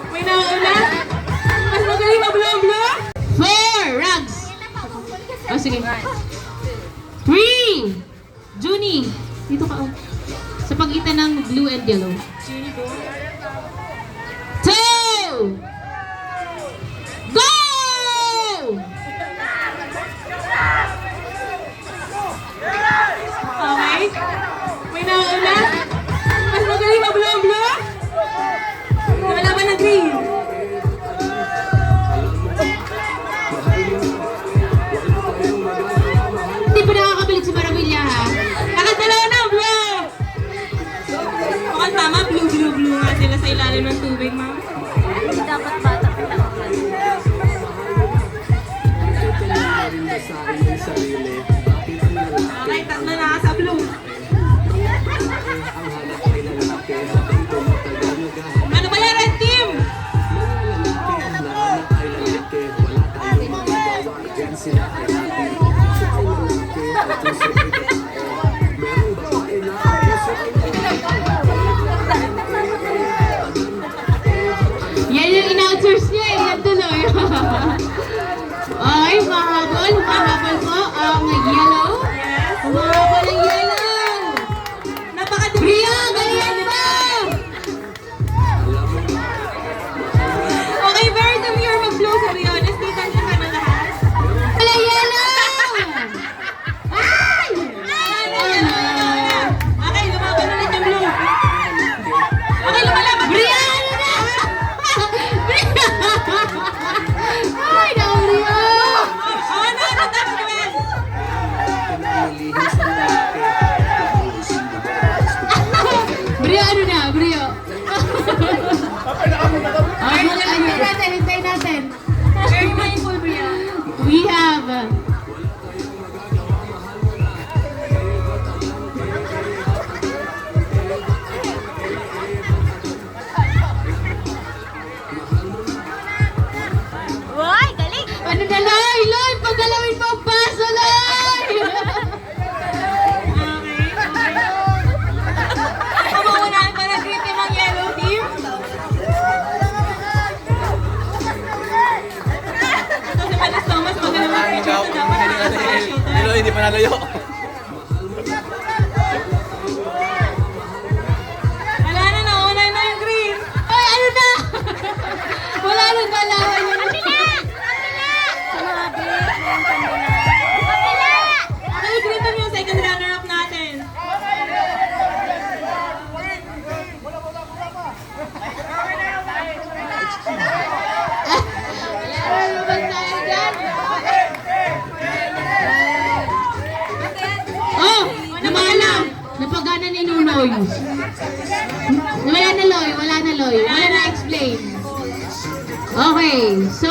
May nauna? Mas magaling mag-blue-blue? 4! Rugs! Oh, sige. 3! Junie, dito ka. Oh. Sa pagitan ng blue and yellow. 2! Go! Okay. May nauna? Mas magaling mag-blue-blue? Wala ba na green? Hindi pa nakakabalik si Maravilla, ha? Nakadalawa na, blue! Mukhang tama, blue nga sila sa ilalim ng tubig, ma'am. Hindi dapat bata pinakaman. Okay, tatlo na sa blue. Ano ba yan, red team? Yan yung announcers niya eh, yan tuloy. Ay, mahabol po ang yellow. Mahabol ang yellow. Napakadumi. Bria, ganyan mo! Okay, very demure mag-blow sa Riones. Dito siya ka na lahat. Wala yellow! Ay! Okay, lumaban ulit yung blue. Okay, lumalaban. Bria, ano na? Bria! Ay, Bria! Brio, ano na? Brio. Hintayin natin. Very mindful, Brio. We have... Uy, galing! Ano na, Loy? Loy, paggalawin mo ang paso, Loy! Pamaunahan pa na green team ang yellow team. Ito si Manas Thomas, magaling mag-picture ito. Dapat nakasasyo ito. Pero hindi pa nalayo. Wala na, nauna na yung green. Ay, ano na? Wala nang galawan yun. Okay, green team yung second runner-up natin. Oh, namana. Napagana ni Nunoy. Wala na, Loy. Wala na, explain. Okay, so